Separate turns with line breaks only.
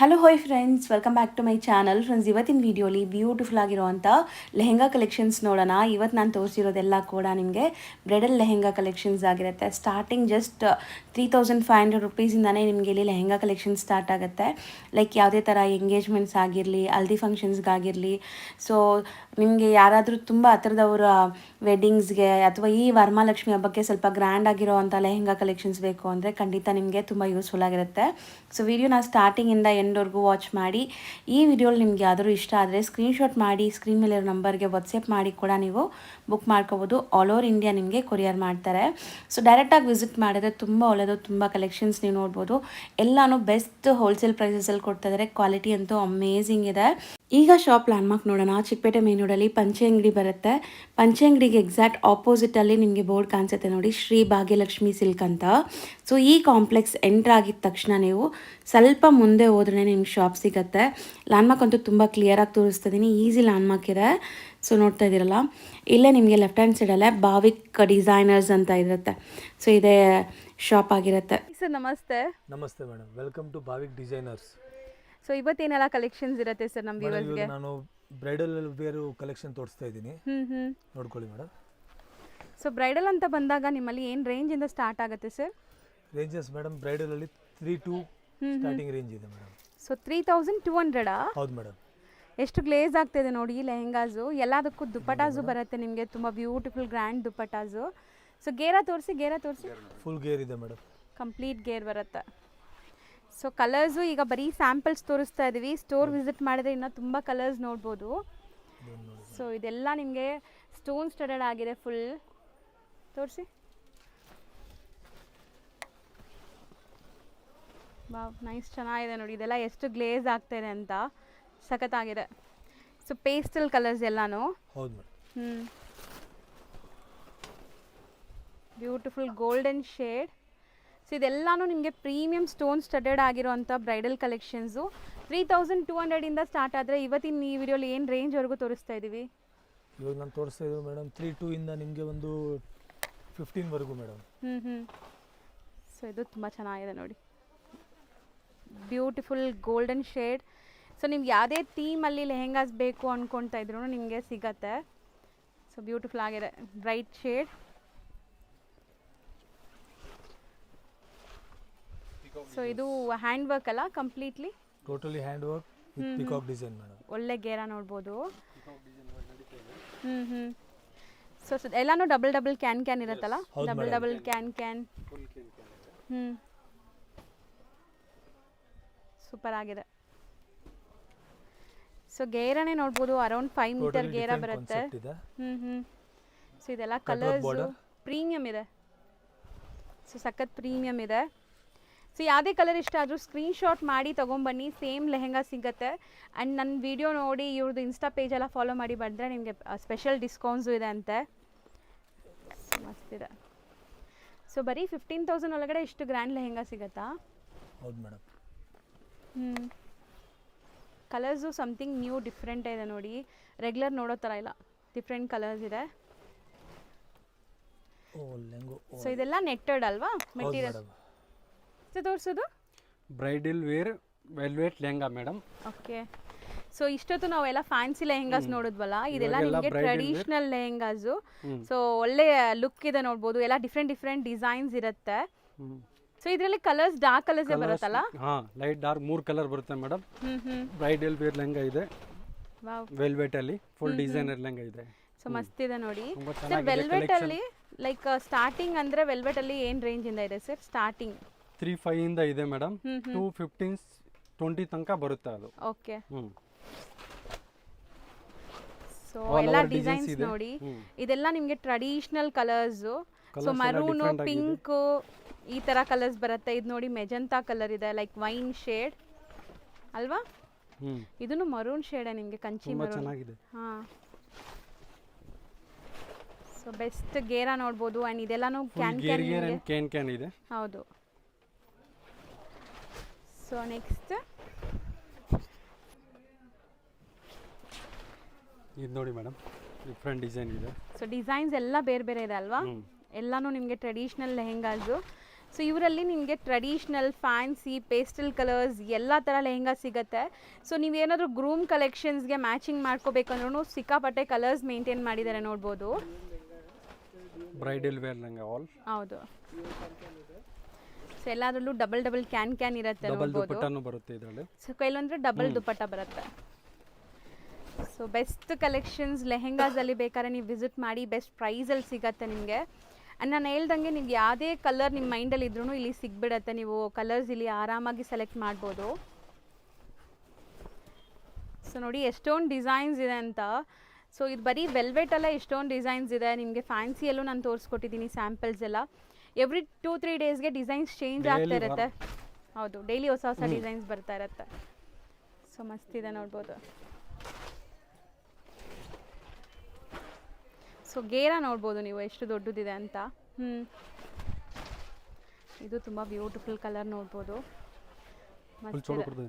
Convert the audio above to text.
Hello hi friends, welcome back to my channel. Friends, ಇವತ್ತಿನ ವಿಡಿಯೋಲಿ beautiful ಆಗಿರುವಂಥ lehenga collections ನೋಡೋಣ. ಇವತ್ತು ನಾನು ತೋರಿಸಿರೋದೆಲ್ಲ ಕೂಡ ನಿಮಗೆ ಬ್ರೈಡಲ್ ಲೆಹೆಂಗಾ ಕಲೆಕ್ಷನ್ಸ್ ಆಗಿರುತ್ತೆ. ಸ್ಟಾರ್ಟಿಂಗ್ ಜಸ್ಟ್ 3500 ರುಪೀಸಿಂದನೇ ನಿಮಗೆ ಇಲ್ಲಿ ಲೆಹೆಂಗಾ ಕಲೆಕ್ಷನ್ ಸ್ಟಾರ್ಟ್ ಆಗುತ್ತೆ. ಲೈಕ್ ಯಾವುದೇ ಥರ ಎಂಗೇಜ್ಮೆಂಟ್ಸ್ ಆಗಿರಲಿ, ಹಲ್ದಿ ಫಂಕ್ಷನ್ಸ್ಗಾಗಿರಲಿ, ಸೊ ನಿಮಗೆ ಯಾರಾದರೂ ತುಂಬ ಹತ್ರದವರ ವೆಡ್ಡಿಂಗ್ಸ್ಗೆ ಅಥವಾ ಈ ವರಮಹಾಲಕ್ಷ್ಮಿ ಹಬ್ಬಕ್ಕೆ ಸ್ವಲ್ಪ ಗ್ರ್ಯಾಂಡ್ ಆಗಿರೋವಂಥ ಲೆಹೆಂಗಾ ಕಲೆಕ್ಷನ್ಸ್ ಬೇಕು ಅಂದರೆ ಖಂಡಿತ ನಿಮಗೆ ತುಂಬ ಯೂಸ್ಫುಲ್ ಆಗಿರುತ್ತೆ. ಸೊ ವಿಡಿಯೋನ ಸ್ಟಾರ್ಟಿಂಗಿಂದ ಎಂಡ್ವರೆಗೂ ವಾಚ್ ಮಾಡಿ. ಈ ವಿಡಿಯೋಲಿ ನಿಮ್ಗೆ ಯಾವ್ದಾದ್ರು ಇಷ್ಟ ಆದರೆ ಸ್ಕ್ರೀನ್ಶಾಟ್ ಮಾಡಿ ಸ್ಕ್ರೀನ್ ಮೇಲೆ ನಂಬರ್ಗೆ ವಾಟ್ಸಪ್ ಮಾಡಿ ಕೂಡ ನೀವು ಬುಕ್ ಮಾಡ್ಕೋಬೋದು. ಆಲ್ ಓವರ್ ಇಂಡಿಯಾ ನಿಮಗೆ ಕೊರಿಯರ್ ಮಾಡ್ತಾರೆ. ಸೊ ಡೈರೆಕ್ಟಾಗಿ ವಿಸಿಟ್ ಮಾಡಿದ್ರೆ ತುಂಬ ಒಳ್ಳೆಯದು, ತುಂಬ ಕಲೆಕ್ಷನ್ಸ್ ನೀವು ನೋಡ್ಬೋದು. ಎಲ್ಲನೂ ಬೆಸ್ಟ್ ಹೋಲ್ಸೇಲ್ ಪ್ರೈಸಸಲ್ಲಿ ಕೊಡ್ತಾ ಇದ್ದಾರೆ. ಕ್ವಾಲಿಟಿ ಅಂತೂ ಅಮೇಝಿಂಗ್ ಇದೆ. ಈಗ ಶಾಪ್ ಲ್ಯಾಂಡ್ಮಾರ್ಕ್ ನೋಡೋಣ. ಚಿಕ್ಕಪೇಟೆ ಮೇನ್ ರೋಡಲ್ಲಿ ಪಂಚೆ ಅಂಗಡಿ ಬರುತ್ತೆ. ಪಂಚೆ ಅಂಗಡಿಗೆ ಎಕ್ಸಾಕ್ಟ್ ಆಪೋಸಿಟಲ್ಲಿ ನಿಮಗೆ ಬೋರ್ಡ್ ಕಾಣಿಸುತ್ತೆ ನೋಡಿ, ಶ್ರೀ ಭಾಗ್ಯಲಕ್ಷ್ಮಿ ಸಿಲ್ಕ್ ಅಂತ. ಸೊ ಈ ಕಾಂಪ್ಲೆಕ್ಸ್ ಎಂಟ್ರ್ ಆಗಿದ ತಕ್ಷಣ ನೀವು ಸ್ವಲ್ಪ ಮುಂದೆ ಹೋದ್ರೆ ನಿಮ್ಗೆ ಶಾಪ್ ಸಿಗುತ್ತೆ. ಲ್ಯಾಂಡ್ಮಾರ್ಕ್ ಅಂತೂ ತುಂಬ ಕ್ಲಿಯರಾಗಿ ತೋರಿಸ್ತಾ ಇದ್ದೀನಿ. ಈಸಿ ಲ್ಯಾಂಡ್ಮಾರ್ಕ್ ಇದೆ. ಸೊ ನೋಡ್ತಾ ಇದ್ದೀರಲ್ಲ, ಇಲ್ಲೇ ನಿಮಗೆ ಲೆಫ್ಟ್ ಹ್ಯಾಂಡ್ ಸೈಡಲ್ಲೇ ಭಾವಿಕ್ ಡಿಸೈನರ್ಸ್ ಅಂತ ಇರುತ್ತೆ. ಸೊ ಇದೇ ಶಾಪ್ ಆಗಿರುತ್ತೆ.
ಸರ್ ನಮಸ್ತೆ.
ನಮಸ್ತೆ madam, welcome to Bhavik designers.
So ಇವತ್ತೇನೆಲ್ಲ ಕಲೆಕ್ಷನ್ಸ್ ಇರುತ್ತೆ ಸರ್ ನಮ್ಮ ವ್ಯೂವರ್ಸ್ಗೆ?
ನಾನು ಬ್ರೈಡಲ್ ವೇರ್ ಕಲೆಕ್ಷನ್ ತೋರಿಸ್ತಾ ಇದ್ದೀನಿ, ನೋಡ್ಕೊಳ್ಳಿ ಮೇಡಮ್.
ಸೊ ಬ್ರೈಡಲ್ ಅಂತ ಬಂದಾಗ ನಿಮ್ಮಲ್ಲಿ ಏನು ರೇಂಜಿಂದ ಸ್ಟಾರ್ಟ್ ಆಗುತ್ತೆ ಸರ್?
ರೇಂಜಸ್ ಮೇಡಮ್, ಬ್ರೈಡಲಲ್ಲಿ 3 to ಸ್ಟಾರ್ಟಿಂಗ್ ರೇಂಜ್ ಇದೆ ಮೇಡಮ್.
ಸೊ 3200?
ಹೌದು ಮೇಡಮ್.
ಎಷ್ಟು ಗ್ಲೇಸ್ ಆಗ್ತಾಯಿದೆ ನೋಡಿ ಲೆಹೆಂಗಾಸು. ಎಲ್ಲದಕ್ಕೂ ದುಪ್ಪಟಾಸು ಬರುತ್ತೆ ನಿಮಗೆ, ತುಂಬ ಬ್ಯೂಟಿಫುಲ್ ಗ್ರ್ಯಾಂಡ್ ದುಪ್ಪಟಾಸು. ಸೊ ಗೇರಾ ತೋರಿಸಿ.
ಫುಲ್ ಗೇರ್ ಇದೆ ಮೇಡಮ್,
ಕಂಪ್ಲೀಟ್ ಗೇರ್ ಬರುತ್ತೆ. ಸೊ ಕಲರ್ಸು ಈಗ ಬರೀ ಸ್ಯಾಂಪಲ್ಸ್ ತೋರಿಸ್ತಾ ಇದ್ದೀವಿ. ಸ್ಟೋರ್ ವಿಸಿಟ್ ಮಾಡಿದ್ರೆ ಇನ್ನೂ ತುಂಬ ಕಲರ್ಸ್ ನೋಡ್ಬೋದು. ಸೊ ಇದೆಲ್ಲ ನಿಮಗೆ ಸ್ಟೋನ್ ಸ್ಟಡೆಡ್ ಆಗಿದೆ ಫುಲ್. ತೋರಿಸಿ. ವಾವ್, ನೈಸ್, ಚೆನ್ನಾಗಿದೆ ನೋಡಿ. ಇದೆಲ್ಲ ಎಷ್ಟು ಗ್ಲೇಸ್ ಆಗ್ತಾಯಿದೆ ಅಂತ, ಸಖತ್ತಾಗಿದೆ. ಸೊ ಪೇಸ್ಟಲ್ ಕಲರ್ಸ್ ಎಲ್ಲಾನು.
ಹೌದು madam.
Beautiful golden shade. So ಇದೆಲ್ಲನೂ ನಿಮಗೆ ಪ್ರೀಮಿಯಂ ಸ್ಟೋನ್ ಸ್ಟಡೆಡ್ ಆಗಿರೋಂಥ ಬ್ರೈಡಲ್ ಕಲೆಕ್ಷನ್ಸು. 3200ಇಂದ ಸ್ಟಾರ್ಟ್ ಆದರೆ ಇವತ್ತಿನ ಈ ವಿಡಿಯೋಲಿ ಏನು ರೇಂಜ್ವರೆಗೂ ತೋರಿಸ್ತಾ ಇದ್ದೀವಿ?
ಇವಾಗ ನಾನು ತೋರಿಸ್ತಾ ಇದ್ದೀವಿ ಮೇಡಮ್ 32 ಇಂದ ನಿಮಗೆ ಒಂದು 15ವರೆಗೂ ಮೇಡಮ್.
ಸೊ ಇದು ತುಂಬ ಚೆನ್ನಾಗಿದೆ ನೋಡಿ, ಬ್ಯೂಟಿಫುಲ್ ಗೋಲ್ಡನ್ ಶೇಡ್. ಸೊ ನಿಮ್ಗೆ ಯಾವುದೇ ಥೀಮಲ್ಲಿ ಲೆಹೆಂಗಾಸ್ ಬೇಕು ಅಂದ್ಕೊಳ್ತಾ ಇದ್ರೂ ನಿಮಗೆ ಸಿಗತ್ತೆ. ಸೊ ಬ್ಯೂಟಿಫುಲ್ ಆಗಿದೆ, ಬ್ರೈಟ್ ಶೇಡ್. ಸೊ ಇದು ಹ್ಯಾಂಡ್ ವರ್ಕ್ ಅಲ್ಲ, completely
totally hand work with peacock design madam.
ಒಳ್ಳೆ ಗೇರ ನೋಡ್ಬೋದು. ಸೊ ಎಲ್ಲಾನು ಡಬಲ್ ಕ್ಯಾನ್ ಇರುತ್ತಲ್ಲ, ಡಬಲ್ ಕ್ಯಾನ್. ಸೂಪರ್ ಆಗಿದೆ. ಸೊ ಗೇರನೇ ನೋಡ್ಬೋದು, ಅರೌಂಡ್ 5 ಮೀಟರ್ ಗೇರ ಬರುತ್ತೆ. ಸೊ ಇದೆಲ್ಲ ಕಲರ್ಸ್ ಪ್ರೀಮಿಯಂ ಇದೆ. ಸೊ ಸಖತ್ ಪ್ರೀಮಿಯಂ ಇದೆ. ಸೊ ಯಾವುದೇ ಕಲರ್ ಇಷ್ಟ ಆದರೂ ಸ್ಕ್ರೀನ್ಶಾಟ್ ಮಾಡಿ ತೊಗೊಂಬನ್ನಿ, ಸೇಮ್ ಲೆಹೆಂಗಾ ಸಿಗುತ್ತೆ. ಆ್ಯಂಡ್ ನನ್ನ ವಿಡಿಯೋ ನೋಡಿ ಇವ್ರದ್ದು ಇನ್ಸ್ಟಾ ಪೇಜೆಲ್ಲ ಫಾಲೋ ಮಾಡಿ ಬಂದರೆ ನಿಮಗೆ ಸ್ಪೆಷಲ್ ಡಿಸ್ಕೌಂಟ್ಸು ಇದೆ ಅಂತೆ. ಮಸ್ತಿದೆ. ಸೊ ಬರೀ 15,000 ಒಳಗಡೆ ಇಷ್ಟು ಗ್ರ್ಯಾಂಡ್ ಲೆಹೆಂಗಾ ಸಿಗುತ್ತಾ?
ಹೌದು madam.
Colours something new different ಇದೆ ನೋಡಿ, ರೆಗ್ಯುಲರ್ ನೋಡೋ ಥರ ಇಲ್ಲ, ಡಿಫ್ರೆಂಟ್ ಕಲರ್ಸ್ ಇದೆ. ಸೊ ಇದೆಲ್ಲ ನೆಟ್ಟೆಡ್ ಅಲ್ವಾ ಮೆಟೀರಿಯಲ್? ಸೊ ತೋರಿಸೋದು
bridal wear velvet lehenga madam.
Okay. So ಇಷ್ಟೊತ್ತು ನಾವೆಲ್ಲ ಫ್ಯಾನ್ಸಿ ಲೆಹೆಂಗಾಸ್ ನೋಡಿದ್ವಲ್ಲ, ಇದೆಲ್ಲ ನಿಮಗೆ ಟ್ರೆಡಿಷನಲ್ ಲೆಹೆಂಗಾಸು. ಸೊ ಒಳ್ಳೆ ಲುಕ್ ಇದೆ ನೋಡ್ಬೋದು, ಎಲ್ಲ ಡಿಫ್ರೆಂಟ್ ಡಿಸೈನ್ಸ್ ಇರುತ್ತೆ. ಸೊ ಇದರಲ್ಲಿ ಕಲರ್ಸ್ ಡಾರ್ಕ್ ಕಲರ್ಸ್ ಬರುತ್ತಲ್ಲ?
ಹಾಂ, ಲೈಟ್ ಡಾರ್ಕ್ 3 ಕಲರ್ ಬರುತ್ತೆ ಮೇಡಮ್. ಬ್ರೈಡಲ್ ವೇರ್ ಲೆಹಂಗಾ ಇದೆ, ವೆಲ್ವೆಟ್ ಅಲ್ಲಿ ಫುಲ್ ಡಿಸೈನರ್ ಲೆಹಂಗಾ ಇದೆ.
ಸೊ ಮಸ್ತ್ ಇದೆ ನೋಡಿ. ಸರ್ ವೆಲ್ವೆಟ್ ಅಲ್ಲಿ ಲೈಕ್ ಸ್ಟಾರ್ಟಿಂಗ್ ಅಂದ್ರೆ ವೆಲ್ವೆಟ್ ಅಲ್ಲಿ ಏನು ರೇಂಜ್ ಇಂದ ಇದೆ ಸರ್? ಸ್ಟಾರ್ಟಿಂಗ್
3.5 ಇಂದ ಇದೆ ಮೇಡಮ್, 215-20 ತನಕ ಬರುತ್ತೆ ಅದು.
ಓಕೆ. ಸೊ ಎಲ್ಲ ಡಿಸೈನ್ಸ್ ನೋಡಿ, ಇದೆಲ್ಲ ನಿಮಗೆ ಟ್ರೆಡಿಷನಲ್ ಕಲರ್ಸ್. ಸೊ ಮರೂನು, ಪಿಂಕ್, ಈ ತರ ಕಲರ್ಸ್ ಬರುತ್ತೆ. ಇದು ನೋಡಿ ಮೆಜಂತಾ ಕಲರ್ ಇದೆ, ಲೈಕ್ ವೈನ್ ಶೇಡ್ ಅಲ್ವಾ? ಇದನ್ನು ಮರೂನ್ ಶೇಡ್ ನಿಮಗೆ, ಕಂಚಿ ಮರೂನ್.
ಚೆನ್ನಾಗಿದೆ.
ಹಾಂ. ಸೊ ಬೆಸ್ಟ್ ಗೇರಾ ನೋಡ್ಬೋದು. ಆ್ಯಂಡ್ ಇದೆಲ್ಲಾನು
ಕ್ಯಾನ್ ಇದೆ.
ಹೌದು. ಸೊ ನೆಕ್ಸ್ಟ್
ಇದು ನೋಡಿ ಮೇಡಮ್, ಡಿಫ್ರೆಂಟ್ ಡಿಸೈನ್ ಇದೆ.
ಸೊ ಡಿಸೈನ್ಸ್ ಎಲ್ಲ ಬೇರೆ ಬೇರೆ ಇದೆ ಅಲ್ವಾ? ಎಲ್ಲಾನು ನಿಮಗೆ ಟ್ರೆಡಿಷನಲ್ ಲೆಹೆಂಗಾಸು. ಸೊ ಇವರಲ್ಲಿ ನಿಮಗೆ ಟ್ರೆಡಿಷ್ನಲ್, ಫ್ಯಾನ್ಸಿ, ಪೇಸ್ಟಲ್ ಕಲರ್ಸ್ ಎಲ್ಲ ಥರ ಲೆಹೆಂಗಾ ಸಿಗುತ್ತೆ. ಸೊ ನೀವೇನಾದರೂ ಗ್ರೂಮ್ ಕಲೆಕ್ಷನ್ಸ್ಗೆ ಮ್ಯಾಚಿಂಗ್ ಮಾಡ್ಕೋಬೇಕಂದ್ರೂ ಸಿಕ್ಕಾಪಟ್ಟೆ ಕಲರ್ಸ್ ಮೇಂಟೈನ್ ಮಾಡಿದ್ದಾರೆ ನೋಡ್ಬೋದು.
Bridal wear lehenga all.
ಹೌದು. ಸೊ ಎಲ್ಲದರಲ್ಲೂ ಡಬಲ್ ಕ್ಯಾನ್ ಇರುತ್ತೆ
ಡಬಲ್
ನೋಡ್ಬೋದು.
ದುಪಟ್ಟಾನು ಬರುತ್ತೆ ಇದರಲ್ಲಿ.
ಸೊ ಕೈಲಂದ್ರೆ ಡಬಲ್ ದುಪಟ್ಟ ಬರುತ್ತೆ. ಸೊ ಬೆಸ್ಟ್ ಕಲೆಕ್ಷನ್ಸ್ ಲೆಹೆಂಗಾಸಲ್ಲಿ ಬೇಕಾದ್ರೆ ನೀವು ವಿಸಿಟ್ ಮಾಡಿ, ಬೆಸ್ಟ್ ಪ್ರೈಸಲ್ಲಿ ಸಿಗತ್ತೆ ನಿಮಗೆ. ಆ್ಯಂಡ್ ನಾನು ಹೇಳ್ದಂಗೆ ನೀವು ಯಾವುದೇ ಕಲರ್ ನಿಮ್ಮ ಮೈಂಡಲ್ಲಿ ಇದ್ರೂ ಇಲ್ಲಿ ಸಿಗ್ಬಿಡತ್ತೆ. ನೀವು ಕಲರ್ಸ್ ಇಲ್ಲಿ ಆರಾಮಾಗಿ ಸೆಲೆಕ್ಟ್ ಮಾಡ್ಬೋದು. ಸೊ ನೋಡಿ ಎಷ್ಟೊಂದು ಡಿಸೈನ್ಸ್ ಇದೆ ಅಂತ. ಸೊ ಇದು ಬರೀ ವೆಲ್ವೆಟಲ್ಲ ಎಷ್ಟೊಂದು ಡಿಸೈನ್ಸ್ ಇದೆ. ನಿಮಗೆ ಫ್ಯಾನ್ಸಿಯಲ್ಲೂ ನಾನು ತೋರಿಸ್ಕೊಟ್ಟಿದ್ದೀನಿ ಸ್ಯಾಂಪಲ್ಸ್ ಎಲ್ಲ. ಎವ್ರಿ 2-3 ಡೇಸ್ಗೆ ಡಿಸೈನ್ಸ್ ಚೇಂಜ್ ಆಗ್ತಾ ಇರುತ್ತೆ. ಹೌದು, ಡೈಲಿ ಹೊಸ ಡಿಸೈನ್ಸ್ ಬರ್ತಾ ಇರುತ್ತೆ. ಸೊ ಮಸ್ತಿದೆ ನೋಡ್ಬೋದು. ಸೊ ಗೇರ ನೋಡ್ಬೋದು ನೀವು ಎಷ್ಟು ದೊಡ್ಡದಿದೆ ಅಂತ. ಇದು ತುಂಬ ಬ್ಯೂಟಿಫುಲ್ ಕಲರ್ ನೋಡ್ಬೋದು. ಮಸ್ತಿದೆ.